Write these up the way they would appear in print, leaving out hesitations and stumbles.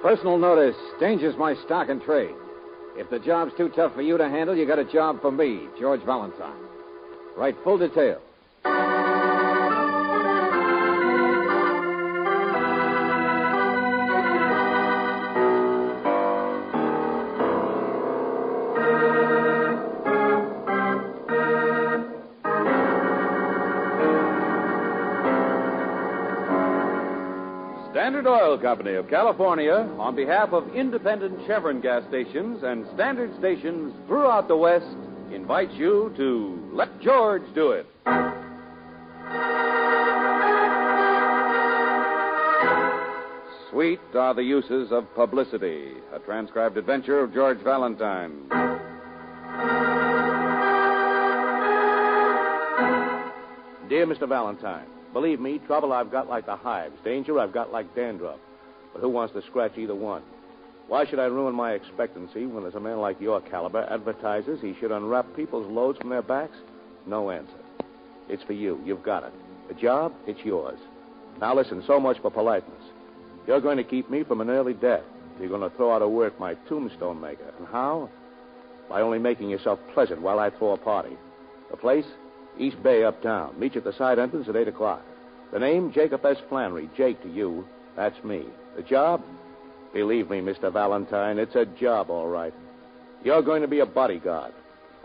Personal notice. Danger's my stock and trade. If the job's too tough for you to handle, you got a job for me, George Valentine. Write full details. Standard Oil Company of California, on behalf of independent Chevron gas stations and standard stations throughout the West, invites you to Let George Do It. Sweet are the uses of publicity, a transcribed adventure of George Valentine. Dear Mr. Valentine, believe me, trouble I've got like the hives. Danger I've got like dandruff. But who wants to scratch either one? Why should I ruin my expectancy when there's a man like your caliber advertises he should unwrap people's loads from their backs? No answer. It's for you. You've got it. The job, it's yours. Now listen, so much for politeness. You're going to keep me from an early death. You're going to throw out of work my tombstone maker. And how? By only making yourself pleasant while I throw a party. The place? East Bay uptown. Meet you at the side entrance at 8 o'clock. The name, Jacob S. Flannery. Jake to you. That's me. The job? Believe me, Mr. Valentine, it's a job, all right. You're going to be a bodyguard.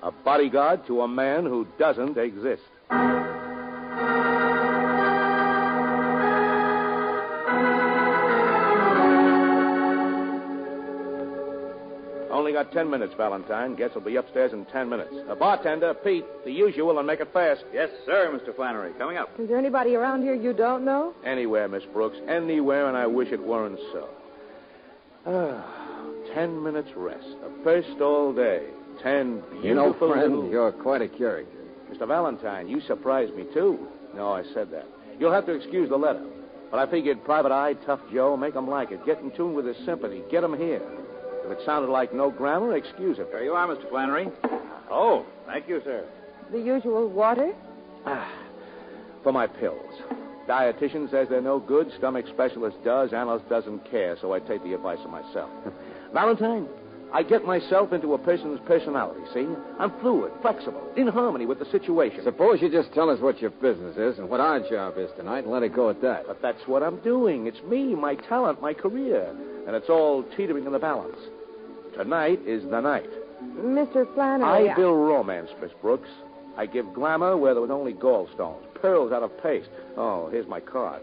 A bodyguard to a man who doesn't exist. Only got 10 minutes, Valentine. Guess we'll be upstairs in 10 minutes. Bartender, Pete, the usual, and make it fast. Yes, sir, Mr. Flannery. Coming up. Is there anybody around here you don't know? Anywhere, Miss Brooks. Anywhere, and I wish it weren't so. 10 minutes rest. The first all day. 10 beautiful... You know, friend, little... you're quite a character. Mr. Valentine, you surprised me, too. No, I said that. You'll have to excuse the letter. But I figured Private Eye, Tough Joe, make him like it. Get in tune with his sympathy. Get him here. If it sounded like no grammar, excuse it. There you are, Mr. Flannery. Oh, thank you, sir. The usual water? For my pills. Dietitian says they're no good. Stomach specialist does. Analyst doesn't care, so I take the advice of myself. Valentine, I get myself into a person's personality, see? I'm fluid, flexible, in harmony with the situation. Suppose you just tell us what your business is and what our job is tonight and let it go at that. But that's what I'm doing. It's me, my talent, my career. And it's all teetering in the balance. Tonight is the night. Mr. Flannery... I build romance, Miss Brooks. I give glamour where there was only gallstones, pearls out of paste. Oh, here's my card.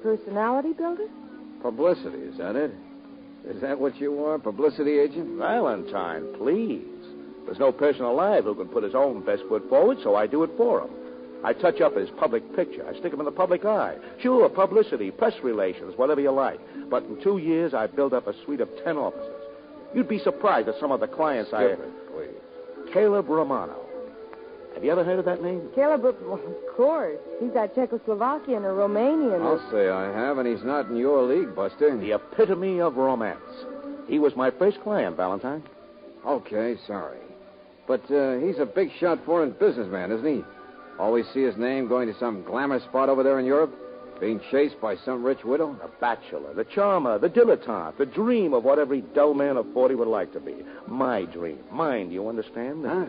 Personality builder? Publicity, is that it? Is that what you are, publicity agent? Valentine, please. There's no person alive who can put his own best foot forward, so I do it for him. I touch up his public picture. I stick him in the public eye. Sure, publicity, press relations, whatever you like. But in 2 years, I built up a suite of 10 offices. You'd be surprised at some of the clients I... Skip it, please. Caleb Romano. Have you ever heard of that name? Caleb, well, of course. He's got Czechoslovakian or Romanian. I'll say I have, and he's not in your league, Buster. The epitome of romance. He was my first client, Valentine. Okay, sorry. But he's a big shot foreign businessman, isn't he? Always see his name going to some glamour spot over there in Europe? Being chased by some rich widow? The bachelor, the charmer, the dilettante, the dream of what every dull man of 40 would like to be. My dream. Mine, you understand? Huh?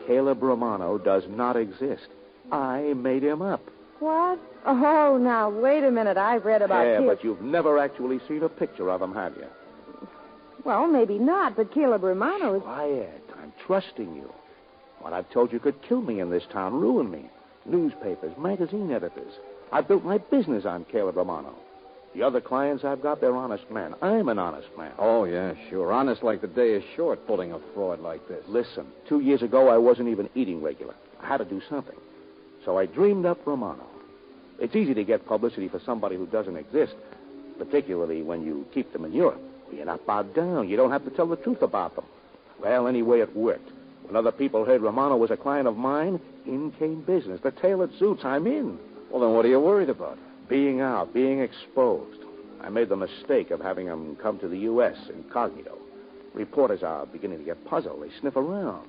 Caleb Romano does not exist. I made him up. What? Oh, now, wait a minute. I've read about Yeah, Caleb. but you've never actually seen a picture of him, have you? Well, maybe not, but Caleb Romano is... Quiet. I'm trusting you. What I've told you could kill me in this town, ruin me. Newspapers, magazine editors. I built my business on Caleb Romano. The other clients I've got, they're honest men. I'm an honest man. Oh, yeah, sure. Honest like the day is short, pulling a fraud like this. Listen, 2 years ago, I wasn't even eating regular. I had to do something. So I dreamed up Romano. It's easy to get publicity for somebody who doesn't exist, particularly when you keep them in Europe. You're not bogged down. You don't have to tell the truth about them. Well, anyway, it worked. When other people heard Romano was a client of mine, in came business. The tailored suits, I'm in. Well, then what are you worried about? Being out, being exposed. I made the mistake of having him come to the U.S. incognito. Reporters are beginning to get puzzled. They sniff around.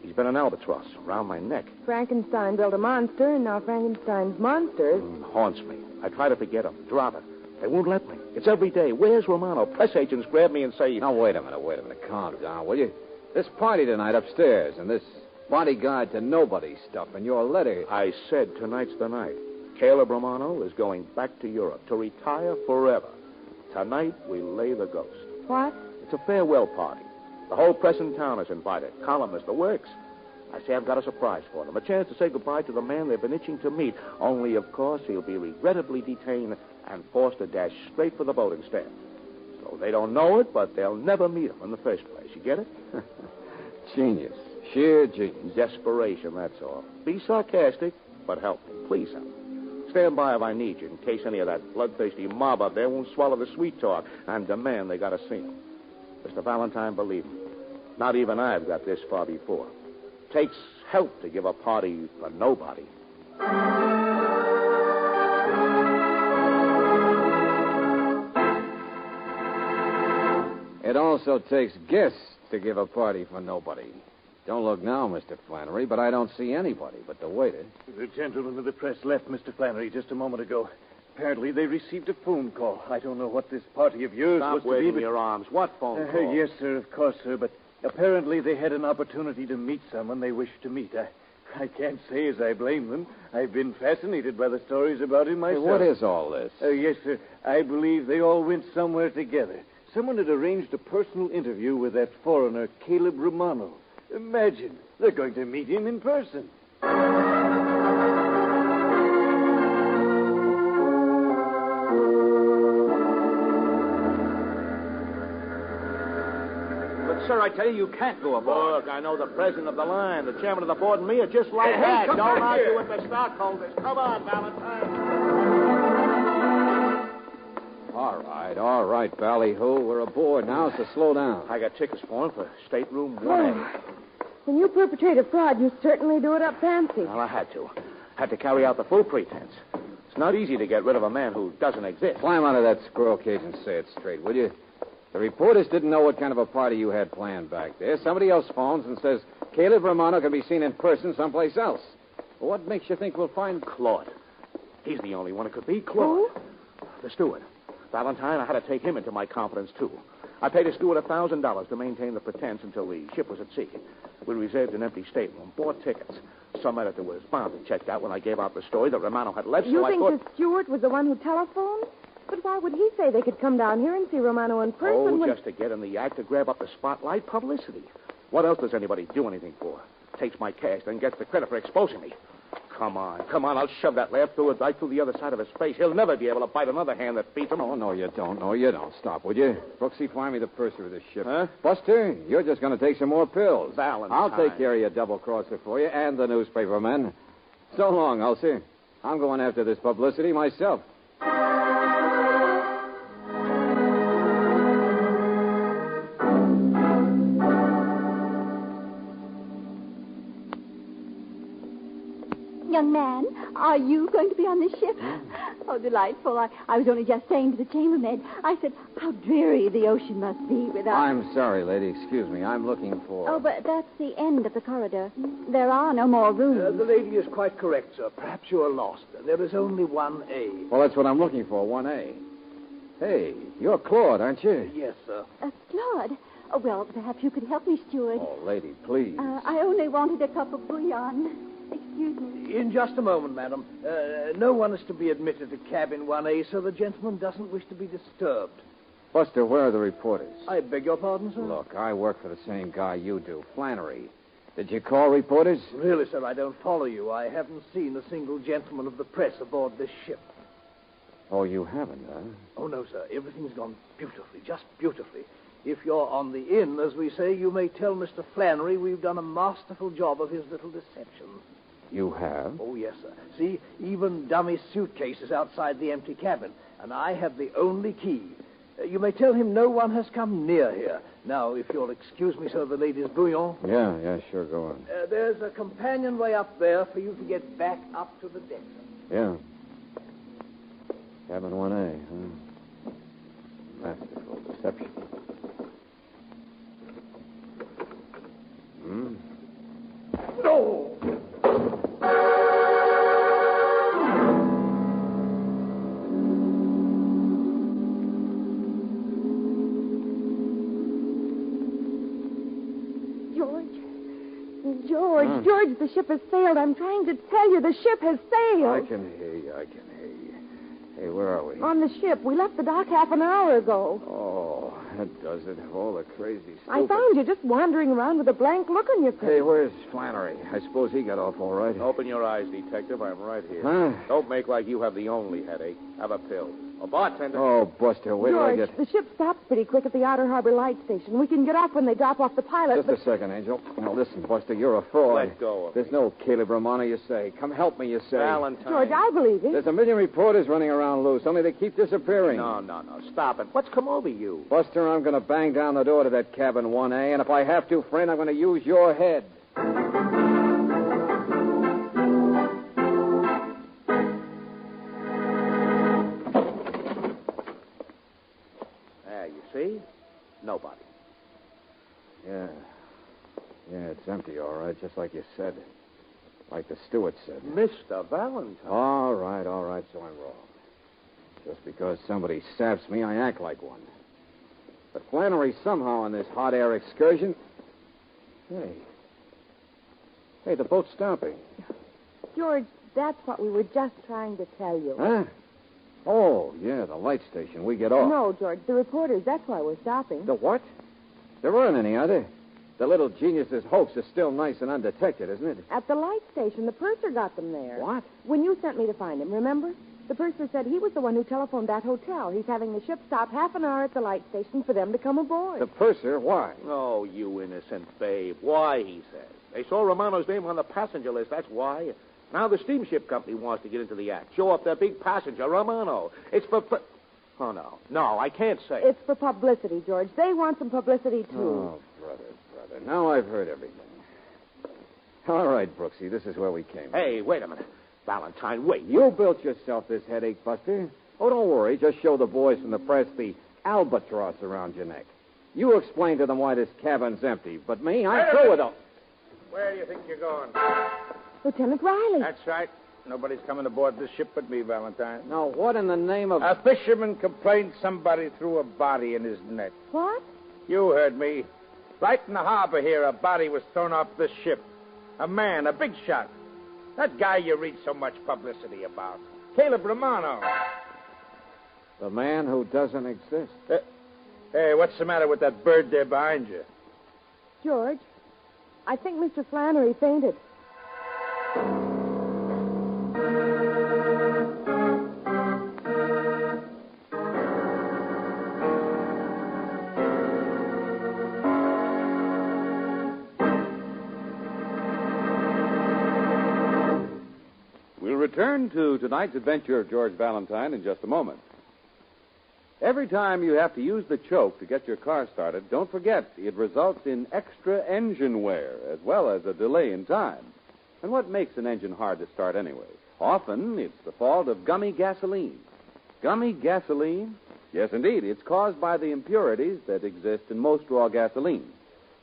He's been an albatross around my neck. Frankenstein built a monster, and now Frankenstein's monster Haunts me. I try to forget him, drop it. They won't let me. It's every day. Where's Romano? Press agents grab me and say... Now, wait a minute. Calm down, will you? This party tonight upstairs, and this bodyguard to nobody stuff, and your letter... I said tonight's the night. Caleb Romano is going back to Europe to retire forever. Tonight, we lay the ghost. What? It's a farewell party. The whole press in town is invited. Columnists, the works. I say I've got a surprise for them. A chance to say goodbye to the man they've been itching to meet. Only, of course, he'll be regrettably detained and forced to dash straight for the boat instead. So they don't know it, but they'll never meet him in the first place. You get it? Genius. Sheer genius. Desperation, that's all. Be sarcastic, but help me. Please help me. Stand by if I need you, in case any of that bloodthirsty mob up there won't swallow the sweet talk and demand they gotta see him. Mr. Valentine, believe me, not even I've got this far before. Takes help to give a party for nobody. It also takes guests to give a party for nobody. Don't look now, Mr. Flannery, but I don't see anybody but the waiter. The gentleman of the press left, Mr. Flannery, just a moment ago. Apparently, they received a phone call. I don't know what this party of yours was Stop to be, waving but... your arms. What phone call? Yes, sir, of course, sir, but apparently they had an opportunity to meet someone they wished to meet. I can't say as I blame them. I've been fascinated by the stories about him myself. Hey, what is all this? Yes, sir. I believe they all went somewhere together. Someone had arranged a personal interview with that foreigner, Caleb Romano. Imagine, they're going to meet him in person. Sir, I tell you can't go aboard. Look, I know the president of the line, the chairman of the board, and me are just like Hey, that. come Don't back argue here. with the stockholders. Come on, Valentine. All right, ballyhoo. We're aboard now, so slow down. I got tickets for him for stateroom 1A. When you perpetrate a fraud, you certainly do it up fancy. Well, I had to. Had to carry out the full pretense. It's not easy to get rid of a man who doesn't exist. Climb out of that squirrel cage and say it straight, will you? The reporters didn't know what kind of a party you had planned back there. Somebody else phones and says Caleb Romano can be seen in person someplace else. Well, what makes you think we'll find Claude. He's the only one it could be. Claude. Who? The steward. Valentine, I had to take him into my confidence, too. I paid a steward $1,000 to maintain the pretense until the ship was at sea. We reserved an empty stateroom, bought tickets. Some editor was bound to check out when I gave out the story that Romano had left, You so I think thought... the steward was the one who telephoned? But why would he say they could come down here and see Romano in person when... just to get in the act to grab up the spotlight publicity. What else does anybody do anything for? Takes my cash, then gets the credit for exposing me. Come on. I'll shove that laugh through it right through the other side of his face. He'll never be able to bite another hand that beats him. Oh, no, you don't. No, you don't. Stop, would you? Brooksy, find me the purser of this ship. Huh? Buster, you're just going to take some more pills. Valentine. I'll take care of your double-crosser for you and the newspaper men. So long, Ulcer. I'm going after this publicity myself. Young man, are you going to be on this ship? Oh, delightful. I was only just saying to the chambermaid, I said, how dreary the ocean must be without... I'm sorry, lady. Excuse me. I'm looking for... Oh, but that's the end of the corridor. There are no more rooms. The lady is quite correct, sir. Perhaps you are lost. There is only 1A. Well, that's what I'm looking for, 1A. Hey, you're Claude, aren't you? Yes, sir. Claude. Oh, well, perhaps you could help me, steward. Oh, lady, please. I only wanted a cup of bouillon. Excuse me. In just a moment, madam. No one is to be admitted to cabin 1A, so the gentleman doesn't wish to be disturbed. Buster, where are the reporters? I beg your pardon, sir? Look, I work for the same guy you do, Flannery. Did you call reporters? Really, sir, I don't follow you. I haven't seen a single gentleman of the press aboard this ship. Oh, you haven't, huh? Oh, no, sir. Everything's gone beautifully, just beautifully. If you're on the inn, as we say, you may tell Mr. Flannery we've done a masterful job of his little deception. You have? Oh, yes, sir. See, even dummy suitcases outside the empty cabin, and I have the only key. You may tell him no one has come near here. Now, if you'll excuse me, sir, the lady's bouillon. Yeah, sure, go on. There's a companionway up there for you to get back up to the deck, sir. Yeah. Cabin 1A, huh? Masterful deception. No! George, George, the ship has sailed. I'm trying to tell you, the ship has sailed. I can hear you. Hey, where are we? On the ship. We left the dock half an hour ago. Oh, that does it. All the crazy stuff. I found you just wandering around with a blank look on your face. Hey, where's Flannery? I suppose he got off all right. Open your eyes, Detective. I'm right here. Huh? Don't make like you have the only headache. Have a pill. A bartender. Oh, Buster, wait till I George, get... the ship stops pretty quick at the Outer Harbor Light Station. We can get off when they drop off the pilot. Just a second, Angel. Now, listen, Buster, you're a fraud. Let go of me. There's no Caleb Romano, you say. Come help me, you say. Valentine. George, I believe it. There's a million reporters running around loose, only they keep disappearing. No. Stop it. What's come over you? Buster, I'm going to bang down the door to that cabin 1A, and if I have to, friend, I'm going to use your head. There, you see? Nobody. Yeah, it's empty, all right, just like you said. Like the steward said. Mr. Valentine. All right, so I'm wrong. Just because somebody saps me, I act like one. But Flannery somehow on this hot air excursion... Hey, the boat's stopping. George, that's what we were just trying to tell you. Huh? Oh, yeah, the light station. We get off. No, George, the reporters, that's why we're stopping. The what? There aren't any, are there? The little genius's hoax is still nice and undetected, isn't it? At the light station, the purser got them there. What? When you sent me to find him, remember? The purser said he was the one who telephoned that hotel. He's having the ship stop half an hour at the light station for them to come aboard. The purser? Why? Oh, you innocent babe. Why, he says. They saw Romano's name on the passenger list. That's why. Now the steamship company wants to get into the act. Show off their big passenger, Romano. It's for... Oh, no. No, I can't say it. It's for publicity, George. They want some publicity, too. Oh, brother. Now I've heard everything. All right, Brooksy, this is where we came. Hey, wait a minute. Valentine, wait. You built yourself this headache, Buster. Oh, don't worry. Just show the boys from the press the albatross around your neck. You explain to them why this cabin's empty. But me, I'm through with them. Where do you think you're going? Lieutenant Riley. That's right. Nobody's coming aboard this ship but me, Valentine. Now, what in the name of... A fisherman complained somebody threw a body in his net. What? You heard me. Right in the harbor here, a body was thrown off this ship. A man, a big shot. That guy you read so much publicity about. Caleb Romano. The man who doesn't exist. Hey, what's the matter with that bird there behind you? George, I think Mr. Flannery fainted. Return to tonight's adventure of George Valentine in just a moment. Every time you have to use the choke to get your car started, don't forget it results in extra engine wear as well as a delay in time. And what makes an engine hard to start anyway? Often it's the fault of gummy gasoline. Gummy gasoline? Yes, indeed. It's caused by the impurities that exist in most raw gasoline.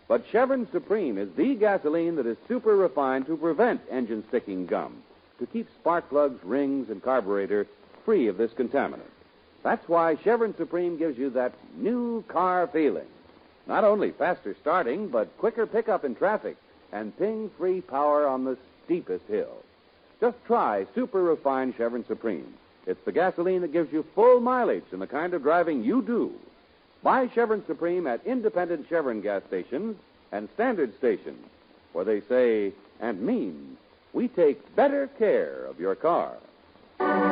But Chevron Supreme is the gasoline that is super refined to prevent engine sticking gum, to keep spark plugs, rings, and carburetor free of this contaminant. That's why Chevron Supreme gives you that new car feeling. Not only faster starting, but quicker pickup in traffic and ping-free power on the steepest hills. Just try super refined Chevron Supreme. It's the gasoline that gives you full mileage in the kind of driving you do. Buy Chevron Supreme at independent Chevron gas stations and standard stations, where they say and mean, we take better care of your car. And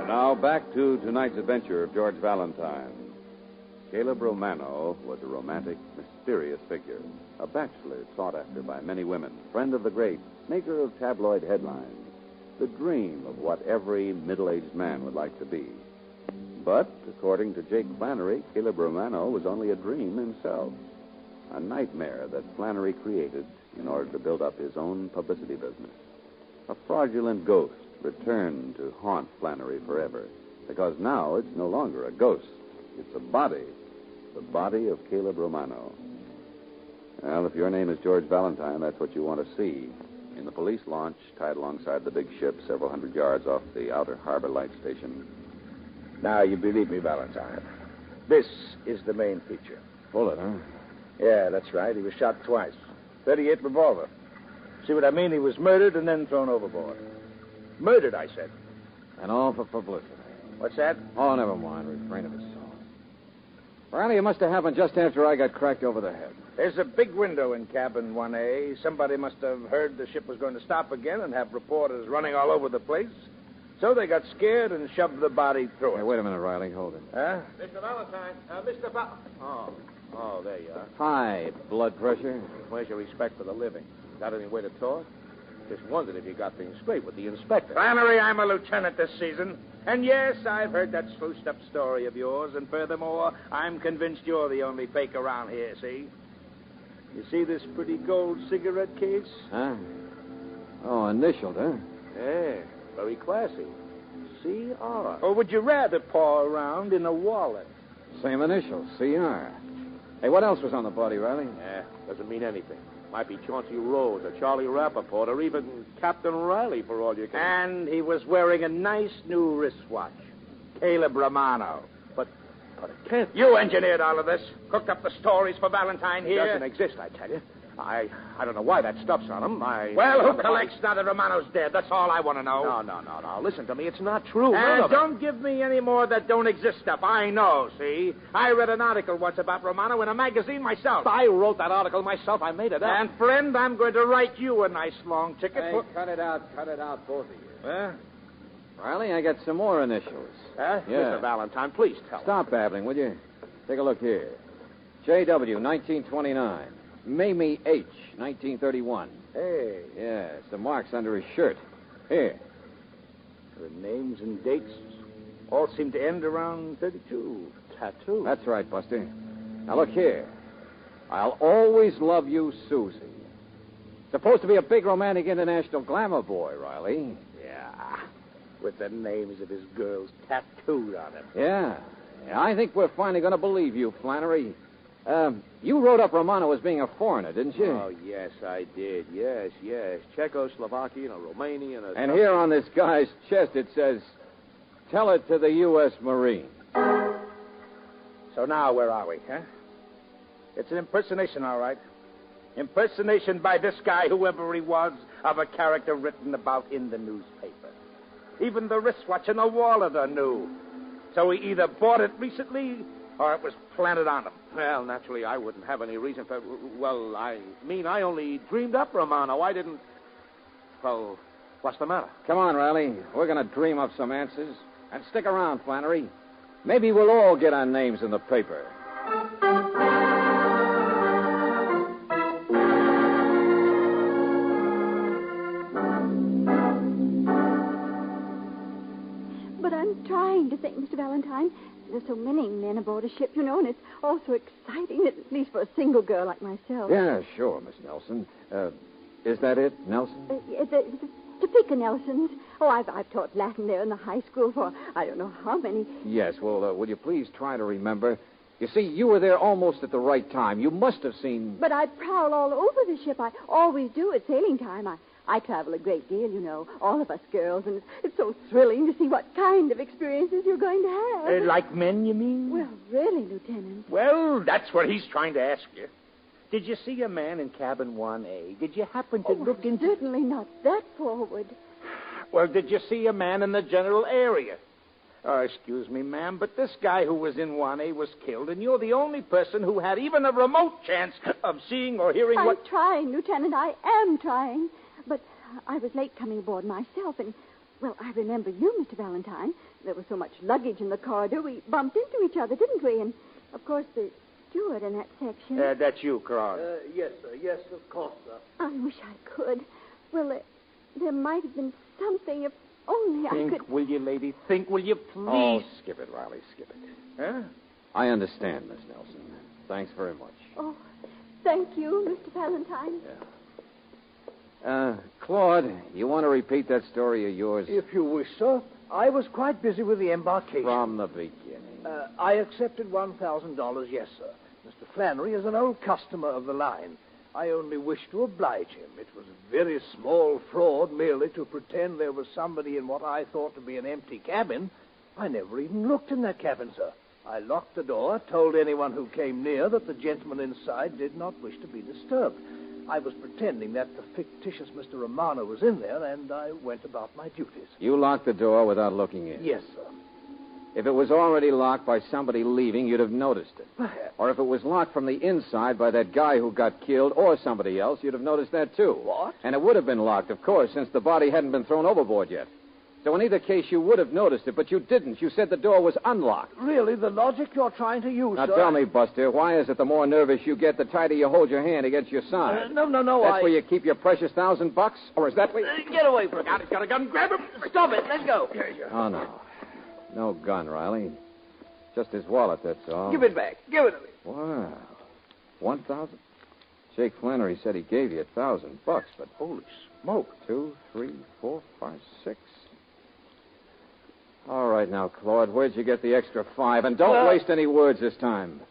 now back to tonight's adventure of George Valentine. Caleb Romano was a romantic, mysterious figure, a bachelor sought after by many women, friend of the great, maker of tabloid headlines, the dream of what every middle-aged man would like to be. But, according to Jake Flannery, Caleb Romano was only a dream himself, a nightmare that Flannery created in order to build up his own publicity business. A fraudulent ghost returned to haunt Flannery forever, because now it's no longer a ghost. It's a body, the body of Caleb Romano. Well, if your name is George Valentine, that's what you want to see. In the police launch, tied alongside the big ship several hundred yards off the outer harbor light station. Now, you believe me, Valentine. This is the main feature. Bullet, huh? Yeah, that's right. He was shot twice. 38 revolver. See what I mean? He was murdered and then thrown overboard. Murdered, I said. And all for publicity. What's that? Oh, never mind. Refrain of his song. Riley, it must have happened just after I got cracked over the head. There's a big window in cabin 1A. Somebody must have heard the ship was going to stop again and have reporters running all over the place. So they got scared and shoved the body through it. Hey, wait a minute, Riley. Hold it. Huh? Mr. Valentine. Oh, there you are. High blood pressure. Where's your respect for the living? Got any way to talk? Just wondered if you got things straight with the inspector. Flannery, I'm a lieutenant this season. And yes, I've heard that spruced up story of yours. And furthermore, I'm convinced you're the only fake around here, see? You see this pretty gold cigarette case? Huh? Oh, initialed, huh? Yeah, very classy. C.R. Or would you rather paw around in a wallet? Same initials, CR. Hey, what else was on the body, Riley? Yeah, doesn't mean anything. Might be Chauncey Rose or Charlie Rappaport or even Captain Riley for all you can... And he was wearing a nice new wristwatch. Caleb Romano. But it can't... You engineered all of this. Cooked up the stories for Valentine It here. doesn't exist, I tell you. I don't know why that stuff's on him. Well, who collects now that Romano's dead? That's all I want to know. No. Listen to me. It's not true. And don't give me any more that don't exist stuff. I know, see? I read an article once about Romano in a magazine myself. I wrote that article myself. I made it up. And, friend, I'm going to write you a nice long ticket. Hey, cut it out, both of you. Huh? Riley, I got some more initials. Huh? Yeah. Mr. Valentine, please tell Stop babbling, will you? Take a look here. J.W., 1929. Mamie H., 1931. Hey, Yeah, some marks under his shirt. Here. the names and dates all seem to end around 32. Tattoo. That's right, Buster. Now, look here. I'll always love you, Susie. Supposed to be a big romantic international glamour boy, Riley. Yeah, with the names of his girls tattooed on him. Yeah, I think we're finally going to believe you, Flannery. You wrote up Romano as being a foreigner, didn't you? Oh, yes, I did. Yes. Czechoslovakian or Romanian. And here on this guy's chest it says, tell it to the U.S. Marine. So now, where are we, huh? It's an impersonation, all right. Impersonation by this guy, whoever he was, of a character written about in the newspaper. Even the wristwatch and the wallet are new. So he either bought it recently or it was planted on him. Well, naturally, I wouldn't have any reason for... Well, I only dreamed up Romano. I didn't... Well, what's the matter? Come on, Riley. We're going to dream up some answers. And stick around, Flannery. Maybe we'll all get our names in the paper. But I'm trying to think, Mr. Valentine. There's so many men aboard a ship, and it's all so exciting, at least for a single girl like myself. Yeah, sure, Miss Nelson. Is that it, Nelson? The Topeka Nelsons. Oh, I've taught Latin there in the high school for I don't know how many. Yes, well, will you please try to remember? You see, you were there almost at the right time. You must have seen... But I prowl all over the ship. I always do at sailing time. I travel a great deal, all of us girls, and it's so thrilling to see what kind of experiences you're going to have. Like men, you mean? Well, really, Lieutenant. Well, that's what he's trying to ask you. Did you see a man in cabin 1A? Did you happen to look into... Certainly not that forward. Well, did you see a man in the general area? Oh, excuse me, ma'am, but this guy who was in 1A was killed, and you're the only person who had even a remote chance of seeing or hearing what... I'm trying, Lieutenant. I am trying. But I was late coming aboard myself, and, well, I remember you, Mr. Valentine. There was so much luggage in the corridor, we bumped into each other, didn't we? And, of course, the steward in that section. That's you, Cron. Yes, sir. Yes, of course, sir. I wish I could. Well, there might have been something if only I could... Think, will you, lady? Think, will you, please? Oh, skip it, Riley, skip it. Huh? I understand, Miss Nelson. Thanks very much. Oh, thank you, Mr. Valentine. Yeah. Claude, you want to repeat that story of yours? If you wish, sir. I was quite busy with the embarkation. From the beginning. I accepted $1,000, yes, sir. Mr. Flannery is an old customer of the line. I only wished to oblige him. It was a very small fraud merely to pretend there was somebody in what I thought to be an empty cabin. I never even looked in that cabin, sir. I locked the door, told anyone who came near that the gentleman inside did not wish to be disturbed. I was pretending that the fictitious Mr. Romano was in there, and I went about my duties. You locked the door without looking in? Yes, sir. If it was already locked by somebody leaving, you'd have noticed it. Perhaps. Or if it was locked from the inside by that guy who got killed or somebody else, you'd have noticed that, too. What? And it would have been locked, of course, since the body hadn't been thrown overboard yet. So in either case, you would have noticed it, but you didn't. You said the door was unlocked. Really, the logic you're trying to use, Now, sir... tell me, Buster, why is it the more nervous you get, the tighter you hold your hand against your side? No, That's where you keep your precious $1,000? Or is that where... Get away from me. He's got a gun. Grab him. Stop it. Let's go. Oh, no. No gun, Riley. Just his wallet, that's all. Give it back. Give it to me. Wow. 1,000? Jake Flannery said he gave you $1,000, but holy smoke. 2, 3, 4, 5, 6. All right now, Claude, where'd you get the extra 5? And don't waste any words this time.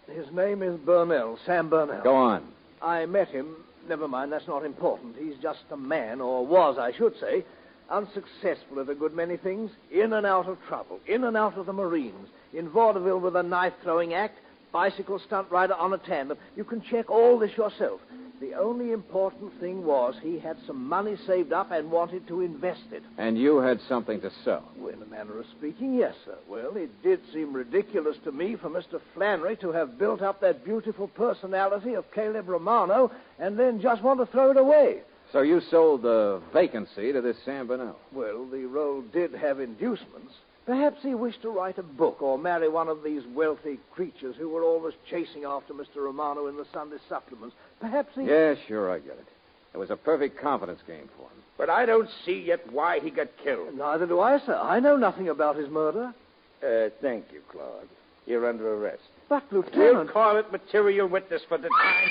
His name is Burnell, Sam Burnell. Go on. I met him. Never mind, that's not important. He's just a man, or was, I should say, unsuccessful at a good many things, in and out of trouble, in and out of the Marines, in vaudeville with a knife-throwing act, bicycle stunt rider on a tandem. You can check all this yourself. The only important thing was he had some money saved up and wanted to invest it. And you had something to sell. Well, in a manner of speaking, yes, sir. Well, it did seem ridiculous to me for Mr. Flannery to have built up that beautiful personality of Caleb Romano and then just want to throw it away. So you sold the vacancy to this Sam Burnell. Well, the role did have inducements. Perhaps he wished to write a book or marry one of these wealthy creatures who were always chasing after Mr. Romano in the Sunday supplements. Perhaps he... Yeah, sure, I get it. It was a perfect confidence game for him. But I don't see yet why he got killed. Neither do I, sir. I know nothing about his murder. Thank you, Claude. You're under arrest. But, We'll Lieutenant... call it material witness for the time.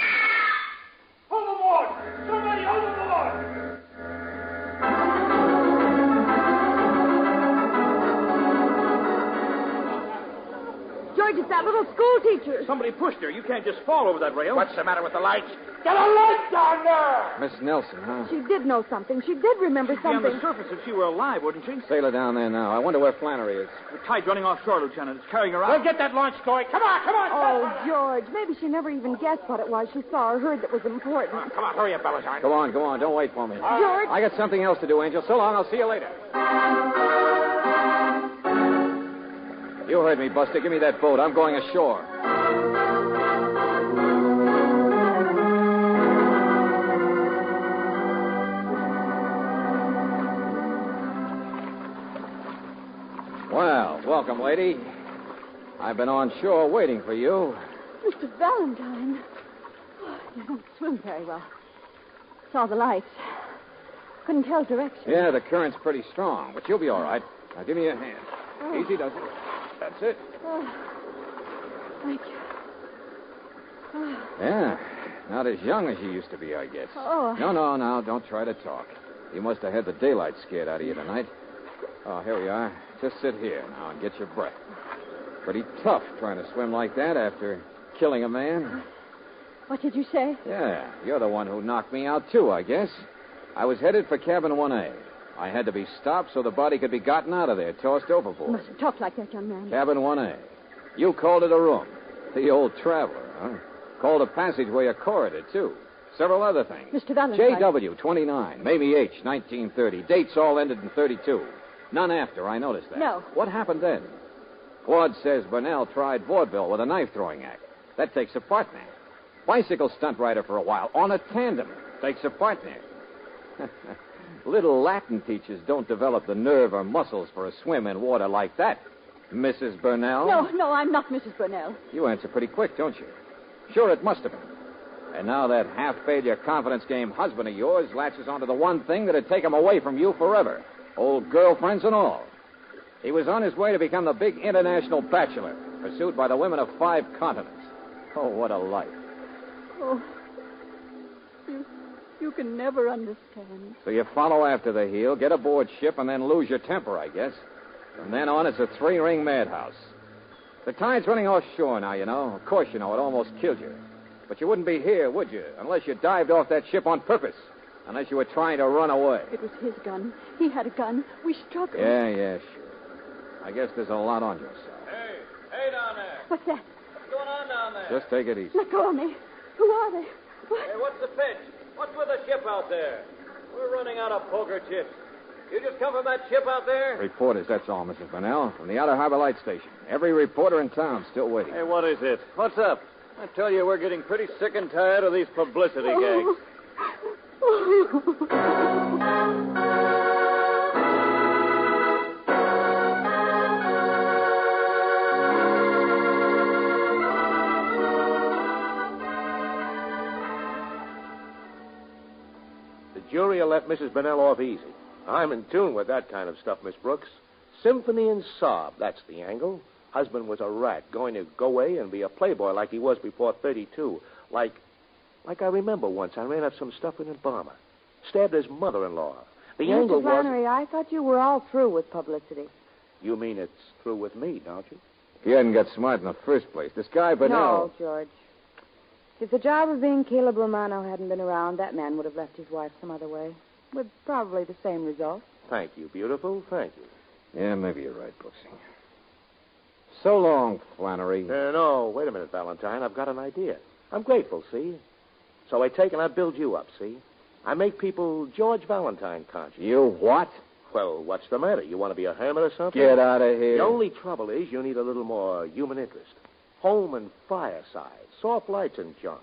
Overboard! Somebody overboard! George, it's that little school teacher. Somebody pushed her. You can't just fall over that rail. What's the matter with the lights? Get a light down there! Miss Nelson, huh? She did know something. She did remember She'd be on the something. surface if she were alive, wouldn't she? Sail her down there now. I wonder where Flannery is. The tide's running offshore, Lieutenant. It's carrying her out. We'll get that launch going. Come on, come on. Oh, George, maybe she never even guessed what it was she saw or heard that was important. Come on, hurry up, Valentine. Go on. Don't wait for me. George? I got something else to do, Angel. So long. I'll see you later. You heard me, Buster. Give me that boat. I'm going ashore. Well, welcome, lady. I've been on shore waiting for you. Mr. Valentine. Oh, you don't swim very well. Saw the lights. Couldn't tell direction. Yeah, the current's pretty strong, but you'll be all right. Now, give me your hand. Easy does it. That's it. Oh, thank you. Oh. Yeah, not as young as you used to be, I guess. Oh. No, don't try to talk. You must have had the daylight scared out of you tonight. Oh, here we are. Just sit here now and get your breath. Pretty tough trying to swim like that after killing a man. What did you say? Yeah, you're the one who knocked me out, too, I guess. I was headed for cabin 1A. I had to be stopped so the body could be gotten out of there, tossed You overboard. mustn't talk like that, young man. Cabin 1A. You called it a room. The old traveler, huh? Called a passageway a corridor, too. Several other things. Mr. Valentine. JW, 29. Mamie H, 1930. Dates all ended in 32. None after, I noticed that. No. What happened then? Claude says Burnell tried vaudeville with a knife-throwing act. That takes a partner. Bicycle stunt rider for a while, on a tandem. Takes a partner. Little Latin teachers don't develop the nerve or muscles for a swim in water like that. Mrs. Burnell? No, I'm not Mrs. Burnell. You answer pretty quick, don't you? Sure, it must have been. And now that half-failure confidence game husband of yours latches onto the one thing that'd take him away from you forever. Old girlfriends and all. He was on his way to become the big international bachelor, pursued by the women of 5 continents. Oh, what a life. Oh, you can never understand. So you follow after the heel, get aboard ship, and then lose your temper, I guess. From then on, it's a 3-ring madhouse. The tide's running offshore now, you know. Of course you know, it almost killed you. But you wouldn't be here, would you? Unless you dived off that ship on purpose. Unless you were trying to run away. It was his gun. He had a gun. We struck him. Yeah, sure. I guess there's a lot on your side. Hey down there. What's that? What's going on down there? Just take it easy. Let go of me. Who are they? What? Hey, what's the pitch? What's with the ship out there? We're running out of poker chips. You just come from that ship out there? Reporters, that's all, Mrs. Burnell. From the Outer Harbor Light Station. Every reporter in town still waiting. Hey, what is it? What's up? I tell you, we're getting pretty sick and tired of these publicity gags. The jury will let Mrs. Burnell off easy. I'm in tune with that kind of stuff, Miss Brooks. Symphony and sob, that's the angle. Husband was a rat, going to go away and be a playboy like he was before 32. Like I remember once, I ran up some stuff in a bomber. Stabbed his mother-in-law. The angle Mr. was... Flannery, I thought you were all through with publicity. You mean it's through with me, don't you? If you hadn't got smart in the first place, this guy Burnell... No, George. If the job of being Caleb Romano hadn't been around, that man would have left his wife some other way. With probably the same result. Thank you, beautiful. Thank you. Yeah, maybe you're right, Brooksy. So long, Flannery. No, wait a minute, Valentine. I've got an idea. I'm grateful, see? So I take and I build you up, see? I make people George Valentine conscious. You what? Well, what's the matter? You want to be a hermit or something? Get out of here. The only trouble is you need a little more human interest. Home and fireside, soft lights and junk.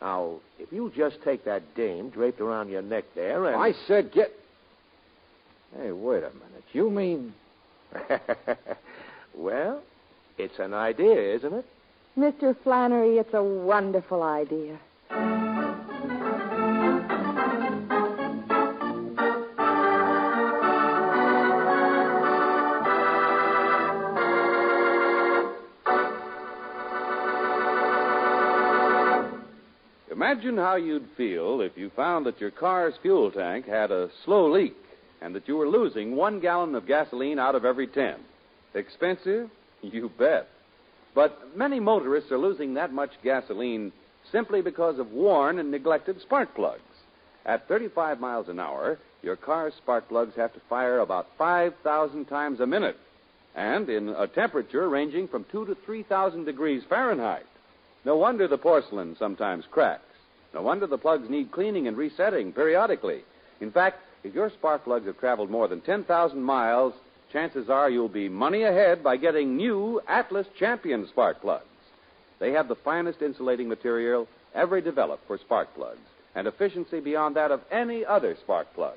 Now, if you just take that dame draped around your neck there and... I said get... Hey, wait a minute. You mean... Well, it's an idea, isn't it? Mr. Flannery, it's a wonderful idea. Imagine how you'd feel if you found that your car's fuel tank had a slow leak and that you were losing 1 gallon of gasoline out of every 10. Expensive? You bet. But many motorists are losing that much gasoline simply because of worn and neglected spark plugs. At 35 miles an hour, your car's spark plugs have to fire about 5,000 times a minute, and in a temperature ranging from 2,000 to 3,000 degrees Fahrenheit. No wonder the porcelain sometimes cracks. No wonder the plugs need cleaning and resetting periodically. In fact, if your spark plugs have traveled more than 10,000 miles, chances are you'll be money ahead by getting new Atlas Champion spark plugs. They have the finest insulating material ever developed for spark plugs, and efficiency beyond that of any other spark plug.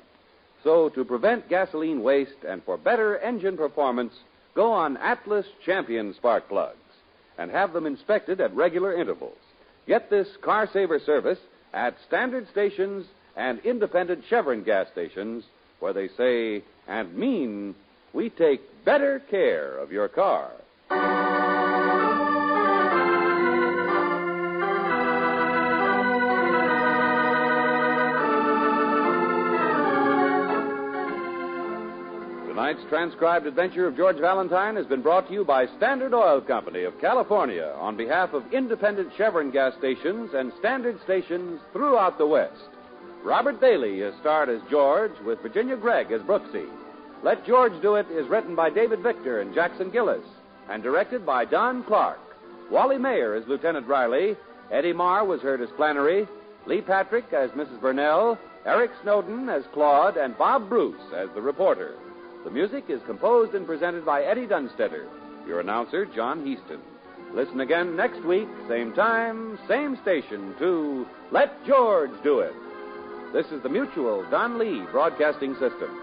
So, to prevent gasoline waste and for better engine performance, go on Atlas Champion spark plugs and have them inspected at regular intervals. Get this car saver service at standard stations and independent Chevron gas stations where they say and mean we take better care of your car. Tonight's transcribed adventure of George Valentine has been brought to you by Standard Oil Company of California on behalf of independent Chevron gas stations and standard stations throughout the West. Robert Bailey is starred as George with Virginia Gregg as Brooksy. Let George Do It is written by David Victor and Jackson Gillis and directed by Don Clark. Wally Mayer as Lieutenant Riley. Eddie Marr was heard as Flannery. Lee Patrick as Mrs. Burnell. Eric Snowden as Claude. And Bob Bruce as the reporter. The music is composed and presented by Eddie Dunstetter. Your announcer, John Heaston. Listen again next week, same time, same station, to Let George Do It. This is the Mutual Don Lee Broadcasting System.